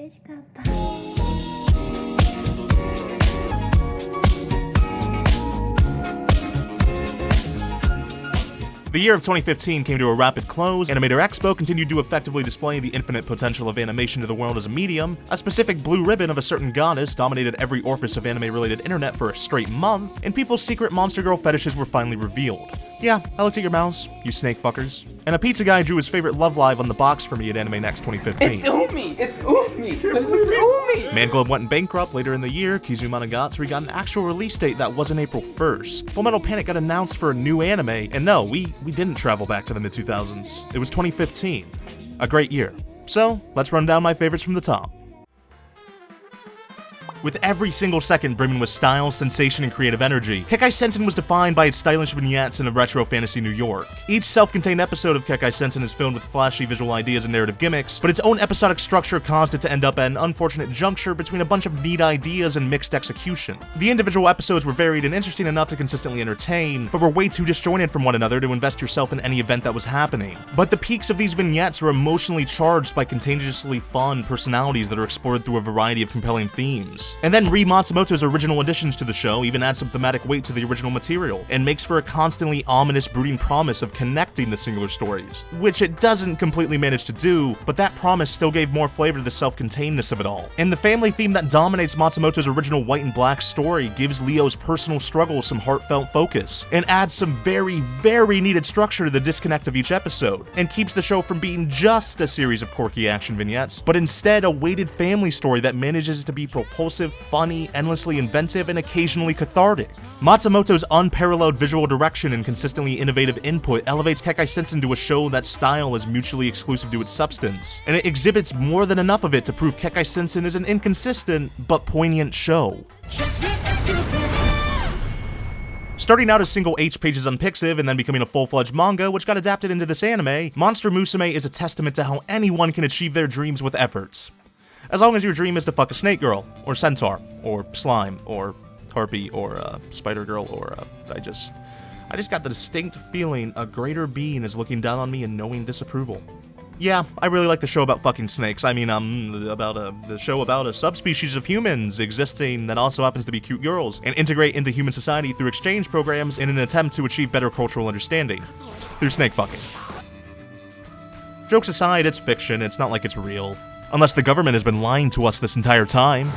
嬉しかった。The year of 2015 came to a rapid close. Animator Expo continued to effectively display the infinite potential of animation to the world as a medium. A specific blue ribbon of a certain goddess dominated every orifice of anime-related internet for a straight month, and people's secret monster girl fetishes were finally revealed. Yeah, I looked at your mouse, you snake fuckers. And a pizza guy drew his favorite Love Live on the box for me at Anime Next 2015. It's Umi! It's Umi! It's Umi! Man Club went bankrupt later in the year. Kizu Monogatari got an actual release date that wasn't April 1st. Fullmetal Panic got announced for a new anime, and no, we didn't travel back to the mid-2000s. It was 2015. A great year. So, let's run down my favorites from the top. With every single second brimming with style, sensation, and creative energy, Kekkai Sensen was defined by its stylish vignettes in a retro fantasy New York. Each self-contained episode of Kekkai Sensen is filled with flashy visual ideas and narrative gimmicks, but its own episodic structure caused it to end up at an unfortunate juncture between a bunch of neat ideas and mixed execution. The individual episodes were varied and interesting enough to consistently entertain, but were way too disjointed from one another to invest yourself in any event that was happening. But the peaks of these vignettes are emotionally charged by contagiously fun personalities that are explored through a variety of compelling themes. And then Rie Matsumoto's original additions to the show even add some thematic weight to the original material, and makes for a constantly ominous, brooding promise of connecting the singular stories, which it doesn't completely manage to do, but that promise still gave more flavor to the self-containedness of it all. And the family theme that dominates Matsumoto's original White and Black story gives Leo's personal struggle some heartfelt focus, and adds some very, very needed structure to the disconnect of each episode, and keeps the show from being just a series of quirky action vignettes, but instead a weighted family story that manages to be propulsive, funny, endlessly inventive, and occasionally cathartic. Matsumoto's unparalleled visual direction and consistently innovative input elevates Kekkai Sensen to a show that style is mutually exclusive to its substance, and it exhibits more than enough of it to prove Kekkai Sensen is an inconsistent but poignant show. Starting out as single H pages on Pixiv and then becoming a full-fledged manga, which got adapted into this anime, Monster Musume is a testament to how anyone can achieve their dreams with efforts. As long as your dream is to fuck a snake girl, or centaur, or slime, or harpy, or spider girl, or I just got the distinct feeling a greater being is looking down on me in knowing disapproval. Yeah, I really like the show about fucking snakes. I mean, the show about a subspecies of humans existing that also happens to be cute girls, and integrate into human society through exchange programs in an attempt to achieve better cultural understanding. Through snake fucking. Jokes aside, it's fiction, it's not like it's real. Unless the government has been lying to us this entire time.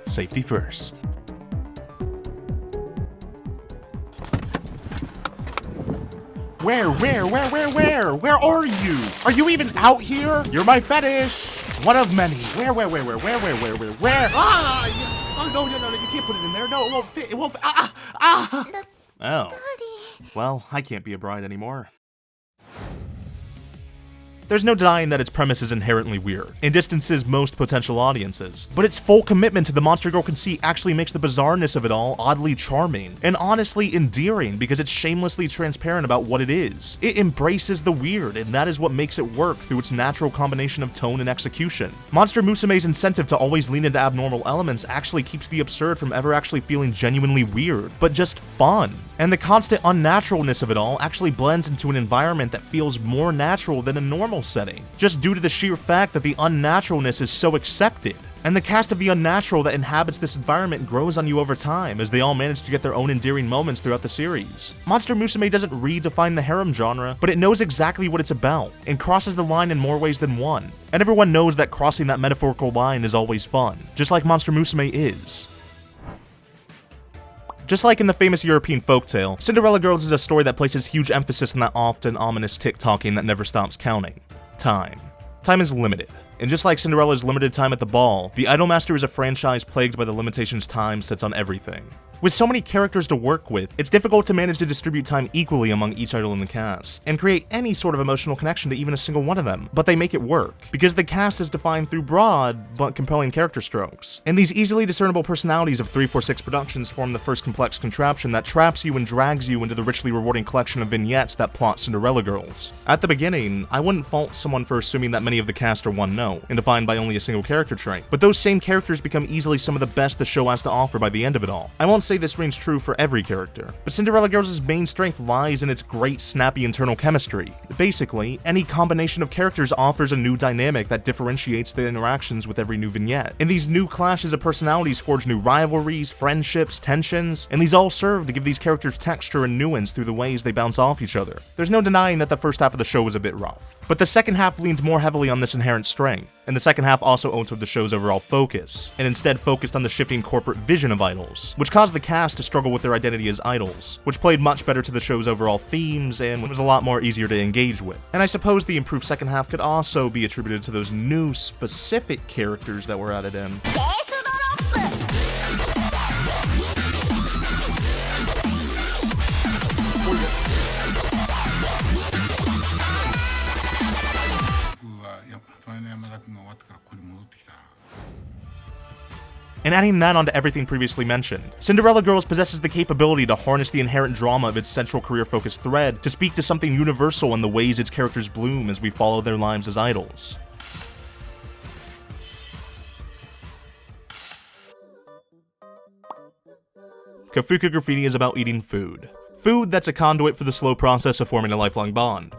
Safety first. Where are you? Are you even out here? You're my fetish. One of many. Where? Ah! Oh, no, you can't put it in there. No, it won't fit. It won't fit. Oh. Well, I can't be a bride anymore. There's no denying that its premise is inherently weird, and distances most potential audiences, but its full commitment to the monster girl conceit actually makes the bizarreness of it all oddly charming, and honestly endearing because it's shamelessly transparent about what it is. It embraces the weird, and that is what makes it work through its natural combination of tone and execution. Monster Musume's incentive to always lean into abnormal elements actually keeps the absurd from ever actually feeling genuinely weird, but just fun. And the constant unnaturalness of it all actually blends into an environment that feels more natural than a normal setting, just due to the sheer fact that the unnaturalness is so accepted. And the cast of the unnatural that inhabits this environment grows on you over time, as they all manage to get their own endearing moments throughout the series. Monster Musume doesn't redefine the harem genre, but it knows exactly what it's about, and crosses the line in more ways than one. And everyone knows that crossing that metaphorical line is always fun, just like Monster Musume is. Just like in the famous European folktale, Cinderella Girls is a story that places huge emphasis on that often ominous tick-tocking that never stops counting. Time. Time is limited. And just like Cinderella's limited time at the ball, the Idolmaster is a franchise plagued by the limitations time sets on everything. With so many characters to work with, it's difficult to manage to distribute time equally among each idol in the cast, and create any sort of emotional connection to even a single one of them, but they make it work, because the cast is defined through broad, but compelling character strokes. And these easily discernible personalities of 346 Productions form the first complex contraption that traps you and drags you into the richly rewarding collection of vignettes that plot Cinderella Girls. At the beginning, I wouldn't fault someone for assuming that many of the cast are one note, and defined by only a single character trait, but those same characters become easily some of the best the show has to offer by the end of it all. I won't say this rings true for every character, but Cinderella Girls' main strength lies in its great, snappy internal chemistry. Basically, any combination of characters offers a new dynamic that differentiates the interactions with every new vignette, and these new clashes of personalities forge new rivalries, friendships, tensions, and these all serve to give these characters texture and nuance through the ways they bounce off each other. There's no denying that the first half of the show was a bit rough, but the second half leaned more heavily on this inherent strength, and the second half also owed to the show's overall focus, and instead focused on the shifting corporate vision of idols, which caused the cast to struggle with their identity as idols, which played much better to the show's overall themes and was a lot more easier to engage with. And I suppose the improved second half could also be attributed to those new specific characters that were added in. And adding that onto everything previously mentioned, Cinderella Girls possesses the capability to harness the inherent drama of its central career-focused thread to speak to something universal in the ways its characters bloom as we follow their lives as idols. Kafuka Graffiti is about eating food. Food that's a conduit for the slow process of forming a lifelong bond.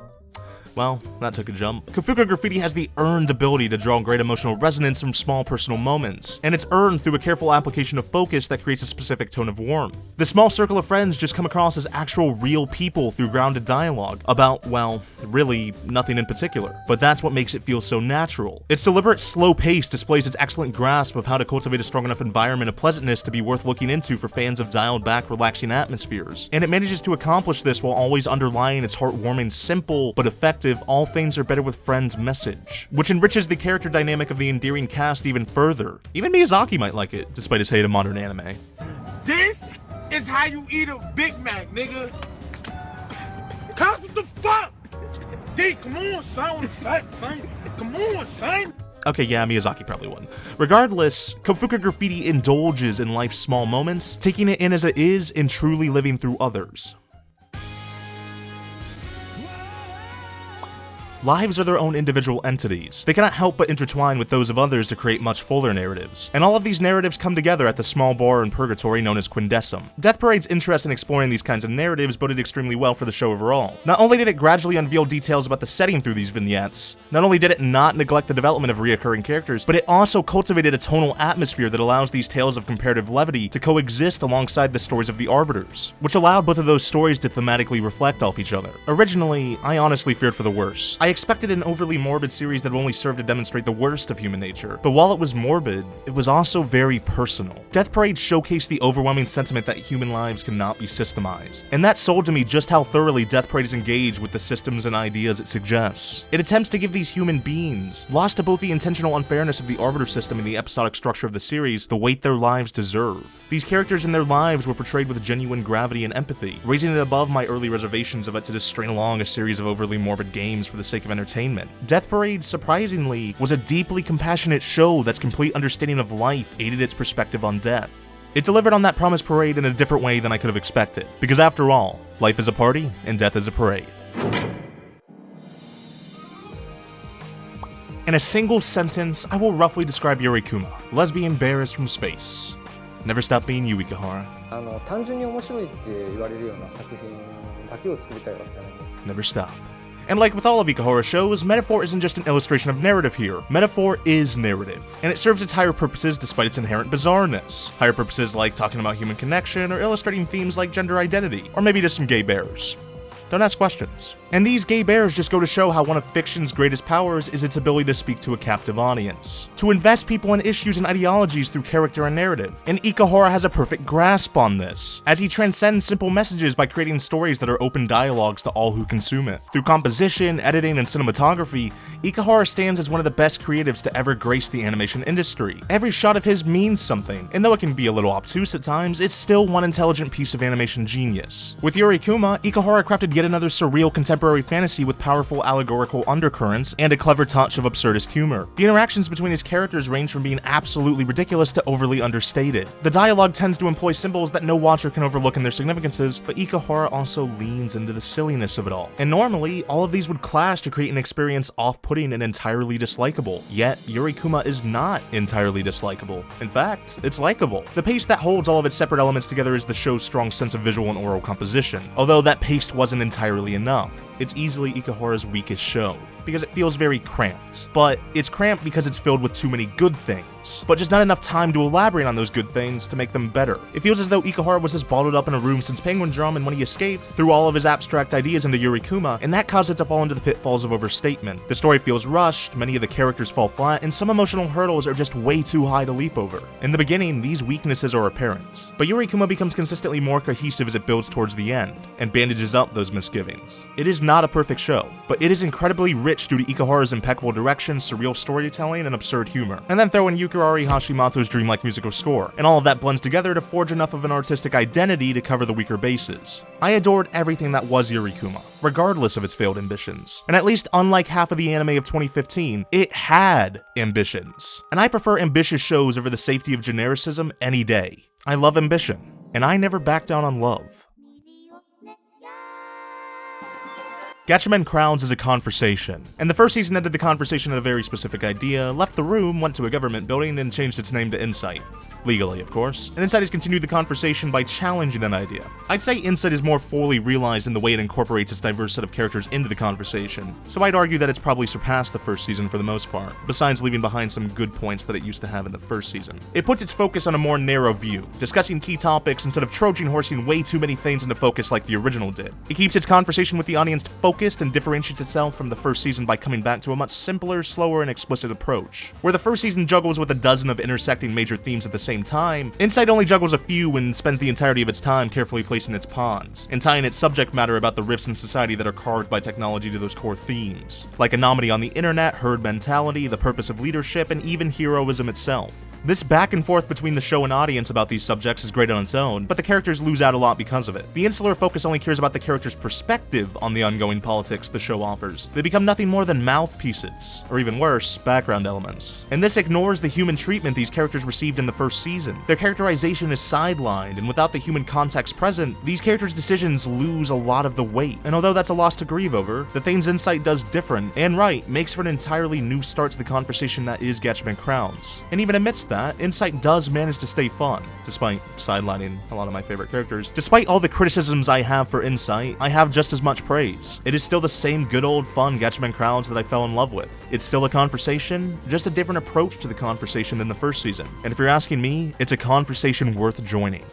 Well, that took a jump. Kafuka Graffiti has the earned ability to draw great emotional resonance from small personal moments, and it's earned through a careful application of focus that creates a specific tone of warmth. The small circle of friends just come across as actual real people through grounded dialogue about, well, really nothing in particular, but that's what makes it feel so natural. Its deliberate slow pace displays its excellent grasp of how to cultivate a strong enough environment of pleasantness to be worth looking into for fans of dialed back, relaxing atmospheres, and it manages to accomplish this while always underlying its heartwarming, simple, but effective all things are better with friends message, which enriches the character dynamic of the endearing cast even further. Even Miyazaki might like it, despite his hate of modern anime. This is how you eat a Big Mac, nigga. Cuz, what the fuck? D, come on, son. Come on, son. Okay, yeah, Miyazaki probably wouldn't. Regardless, Kafuka Graffiti indulges in life's small moments, taking it in as it is and truly living through others. Lives are their own individual entities. They cannot help but intertwine with those of others to create much fuller narratives. And all of these narratives come together at the small bar in Purgatory known as Quindecim. Death Parade's interest in exploring these kinds of narratives boded extremely well for the show overall. Not only did it gradually unveil details about the setting through these vignettes, not only did it not neglect the development of reoccurring characters, but it also cultivated a tonal atmosphere that allows these tales of comparative levity to coexist alongside the stories of the Arbiters, which allowed both of those stories to thematically reflect off each other. Originally, I honestly feared for the worst. I expected an overly morbid series that would only serve to demonstrate the worst of human nature, but while it was morbid, it was also very personal. Death Parade showcased the overwhelming sentiment that human lives cannot be systemized, and that sold to me just how thoroughly Death Parade is engaged with the systems and ideas it suggests. It attempts to give these human beings, lost to both the intentional unfairness of the Arbiter system and the episodic structure of the series, the weight their lives deserve. These characters and their lives were portrayed with genuine gravity and empathy, raising it above my early reservations of it to just string along a series of overly morbid games for the sake of entertainment. Death Parade, surprisingly, was a deeply compassionate show that's complete understanding of life aided its perspective on death. It delivered on that promise parade in a different way than I could have expected, because after all, life is a party and death is a parade. In a single sentence, I will roughly describe Yurikuma, lesbian bears from space. Never stop being you, Ikehara. 単純に面白いって言われるような作品だけを作りたいわけじゃない。 Never stop. And like with all of Ikehara shows, metaphor isn't just an illustration of narrative here. Metaphor is narrative, and it serves its higher purposes despite its inherent bizarreness. Higher purposes like talking about human connection, or illustrating themes like gender identity, or maybe just some gay bears. Don't ask questions. And these gay bears just go to show how one of fiction's greatest powers is its ability to speak to a captive audience, to invest people in issues and ideologies through character and narrative. And Ikehara has a perfect grasp on this, as he transcends simple messages by creating stories that are open dialogues to all who consume it. Through composition, editing, and cinematography, Ikehara stands as one of the best creatives to ever grace the animation industry. Every shot of his means something, and though it can be a little obtuse at times, it's still one intelligent piece of animation genius. With Yuri Kuma, Ikehara crafted yet another surreal contemporary fantasy with powerful allegorical undercurrents and a clever touch of absurdist humor. The interactions between his characters range from being absolutely ridiculous to overly understated. The dialogue tends to employ symbols that no watcher can overlook in their significances, but Ikehara also leans into the silliness of it all. And normally, all of these would clash to create an experience off-putting and entirely dislikable. Yet, Yuri Kuma is not entirely dislikable. In fact, it's likable. The pace that holds all of its separate elements together is the show's strong sense of visual and oral composition. Although that pace wasn't entirely enough, it's easily Ikehara's weakest show, because it feels very cramped. But it's cramped because it's filled with too many good things, but just not enough time to elaborate on those good things to make them better. It feels as though Ikehara was just bottled up in a room since Penguin Drum, and when he escaped, threw all of his abstract ideas into Yuri Kuma, and that caused it to fall into the pitfalls of overstatement. The story feels rushed, many of the characters fall flat, and some emotional hurdles are just way too high to leap over. In the beginning, these weaknesses are apparent, but Yuri Kuma becomes consistently more cohesive as it builds towards the end, and bandages up those misgivings. It is not a perfect show, but it is incredibly rich due to Ikehara's impeccable direction, surreal storytelling, and absurd humor. And then throw in Yukari Hashimoto's dreamlike musical score, and all of that blends together to forge enough of an artistic identity to cover the weaker bases. I adored everything that was Yuri Kuma, regardless of its failed ambitions. And at least unlike half of the anime of 2015, it had ambitions. And I prefer ambitious shows over the safety of genericism any day. I love ambition, and I never back down on love. Gatchaman Crowns is a conversation, and the first season ended the conversation at a very specific idea, left the room, went to a government building, and changed its name to Insight. Legally, of course. And Insight has continued the conversation by challenging that idea. I'd say Insight is more fully realized in the way it incorporates its diverse set of characters into the conversation, so I'd argue that it's probably surpassed the first season for the most part, besides leaving behind some good points that it used to have in the first season. It puts its focus on a more narrow view, discussing key topics instead of Trojan horsing way too many things into focus like the original did. It keeps its conversation with the audience focused and differentiates itself from the first season by coming back to a much simpler, slower, and explicit approach. Where the first season juggles with a dozen of intersecting major themes at the same time, Insight only juggles a few and spends the entirety of its time carefully placing its pawns, and tying its subject matter about the rifts in society that are carved by technology to those core themes, like anomaly on the internet, herd mentality, the purpose of leadership, and even heroism itself. This back and forth between the show and audience about these subjects is great on its own, but the characters lose out a lot because of it. The insular focus only cares about the character's perspective on the ongoing politics the show offers. They become nothing more than mouthpieces, or even worse, background elements. And this ignores the human treatment these characters received in the first season. Their characterization is sidelined, and without the human context present, these characters' decisions lose a lot of the weight. And although that's a loss to grieve over, the things Insight does different and right makes for an entirely new start to the conversation that is Gatchaman Crowns. And even amidst that, Insight does manage to stay fun, despite sidelining a lot of my favorite characters. Despite all the criticisms I have for Insight, I have just as much praise. It is still the same good old fun Gatchaman Crowns that I fell in love with. It's still a conversation, just a different approach to the conversation than the first season. And if you're asking me, it's a conversation worth joining.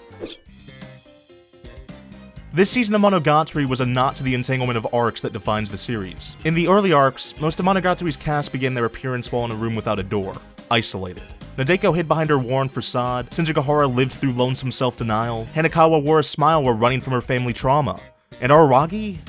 This season of Monogatari was a nod to the entanglement of arcs that defines the series. In the early arcs, most of Monogatari's cast began their appearance while in a room without a door, isolated. Nadeko hid behind her worn facade, Shinjagahara lived through lonesome self-denial, Hanekawa wore a smile while running from her family trauma, and Araragi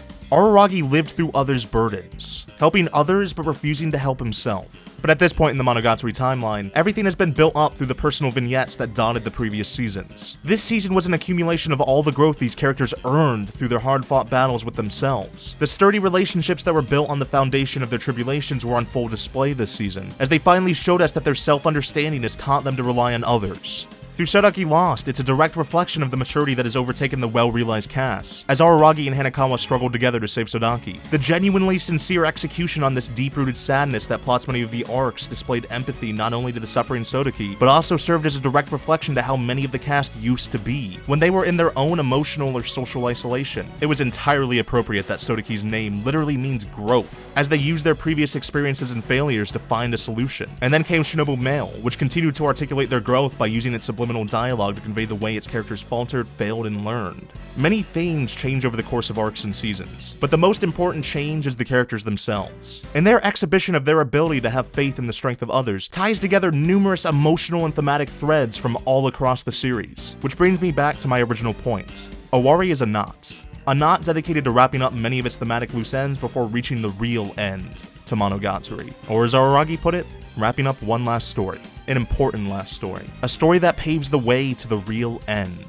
lived through others' burdens, helping others but refusing to help himself. But at this point in the Monogatari timeline, everything has been built up through the personal vignettes that dotted the previous seasons. This season was an accumulation of all the growth these characters earned through their hard-fought battles with themselves. The sturdy relationships that were built on the foundation of their tribulations were on full display this season, as they finally showed us that their self-understanding has taught them to rely on others. Through Sodaki Lost, it's a direct reflection of the maturity that has overtaken the well-realized cast, as Araragi and Hanekawa struggled together to save Sodaki. The genuinely sincere execution on this deep-rooted sadness that plots many of the arcs displayed empathy not only to the suffering Sodaki, but also served as a direct reflection to how many of the cast used to be, when they were in their own emotional or social isolation. It was entirely appropriate that Sodaki's name literally means growth, as they used their previous experiences and failures to find a solution. And then came Shinobu Mail, which continued to articulate their growth by using its subliminal subliminal dialogue to convey the way its characters faltered, failed, and learned. Many things change over the course of arcs and seasons, but the most important change is the characters themselves. And their exhibition of their ability to have faith in the strength of others ties together numerous emotional and thematic threads from all across the series, which brings me back to my original point. Owari is a knot dedicated to wrapping up many of its thematic loose ends before reaching the real end to Monogatari. Or as Araragi put it, wrapping up one last story, an important last story, a story that paves the way to the real end.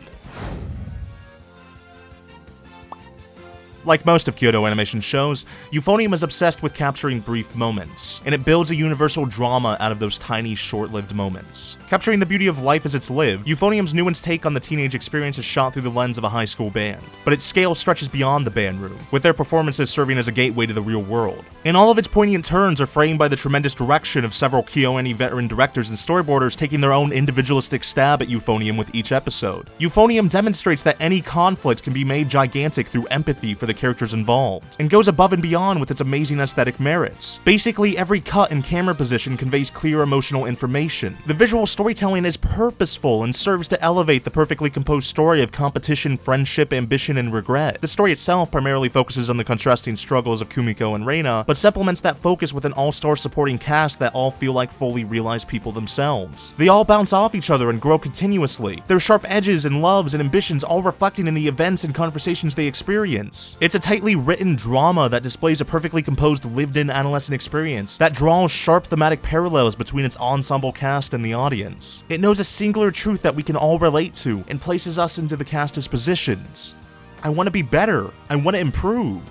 Like most of Kyoto Animation's shows, Euphonium is obsessed with capturing brief moments, and it builds a universal drama out of those tiny, short-lived moments. Capturing the beauty of life as it's lived, Euphonium's nuanced take on the teenage experience is shot through the lens of a high school band, but its scale stretches beyond the band room, with their performances serving as a gateway to the real world. And all of its poignant turns are framed by the tremendous direction of several KyoAni veteran directors and storyboarders taking their own individualistic stab at Euphonium with each episode. Euphonium demonstrates that any conflict can be made gigantic through empathy for the characters involved, and goes above and beyond with its amazing aesthetic merits. Basically, every cut and camera position conveys clear emotional information. The visual storytelling is purposeful and serves to elevate the perfectly composed story of competition, friendship, ambition, and regret. The story itself primarily focuses on the contrasting struggles of Kumiko and Reina, but supplements that focus with an all-star supporting cast that all feel like fully realized people themselves. They all bounce off each other and grow continuously, their sharp edges and loves and ambitions all reflecting in the events and conversations they experience. It's a tightly written drama that displays a perfectly composed lived-in adolescent experience that draws sharp thematic parallels between its ensemble cast and the audience. It knows a singular truth that we can all relate to and places us into the cast's positions. I want to be better. I want to improve.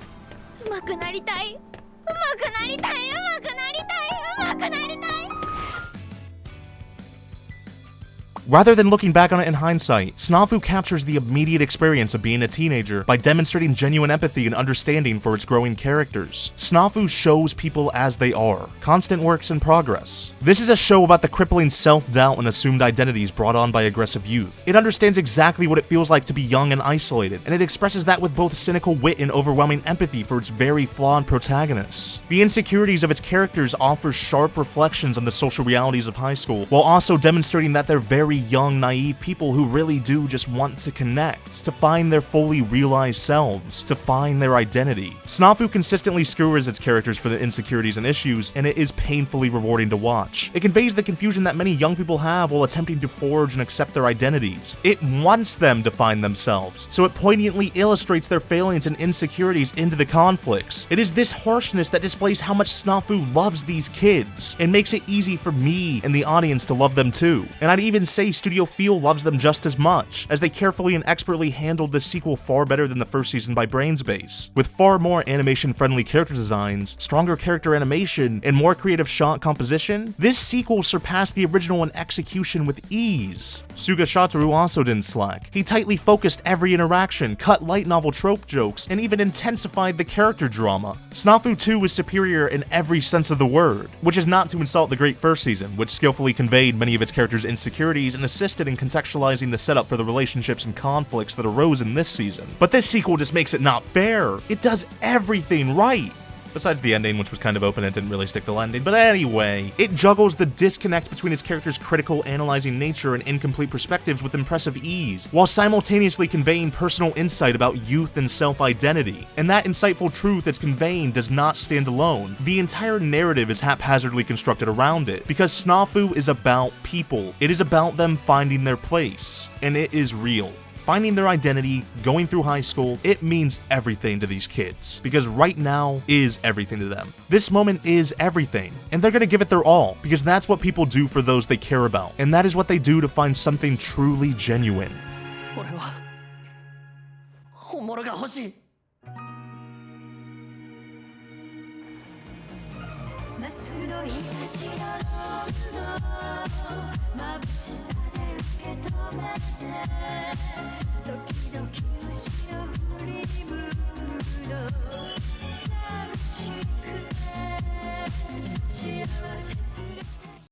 Rather than looking back on it in hindsight, Snafu captures the immediate experience of being a teenager by demonstrating genuine empathy and understanding for its growing characters. Snafu shows people as they are, constant works in progress. This is a show about the crippling self-doubt and assumed identities brought on by aggressive youth. It understands exactly what it feels like to be young and isolated, and it expresses that with both cynical wit and overwhelming empathy for its very flawed protagonists. The insecurities of its characters offer sharp reflections on the social realities of high school, while also demonstrating that they're very young, naive people who really do just want to connect, to find their fully realized selves, to find their identity. Snafu consistently skewers its characters for the insecurities and issues, and it is painfully rewarding to watch. It conveys the confusion that many young people have while attempting to forge and accept their identities. It wants them to find themselves, so it poignantly illustrates their failings and insecurities into the conflicts. It is this harshness that displays how much Snafu loves these kids, and makes it easy for me and the audience to love them too. And I'd even say Studio Feel loves them just as much, as they carefully and expertly handled the sequel far better than the first season by Brainspace, with far more animation-friendly character designs, stronger character animation, and more creative shot composition. This sequel surpassed the original in execution with ease. Suga Shatoru also didn't slack. He tightly focused every interaction, cut light novel trope jokes, and even intensified the character drama. Snafu 2 is superior in every sense of the word, which is not to insult the great first season, which skillfully conveyed many of its characters' insecurities and assisted in contextualizing the setup for the relationships and conflicts that arose in this season. But this sequel just makes it not fair. It does everything right. Besides the ending, which was kind of open and didn't really stick the landing. But anyway, it juggles the disconnect between its characters' critical, analyzing nature and incomplete perspectives with impressive ease, while simultaneously conveying personal insight about youth and self-identity. And that insightful truth it's conveying does not stand alone. The entire narrative is haphazardly constructed around it, because Snafu is about people. It is about them finding their place, and it is real. Finding their identity, going through high school, it means everything to these kids, because right now is everything to them. This moment is everything, and they're gonna give it their all, because that's what people do for those they care about, and that is what they do to find something truly genuine.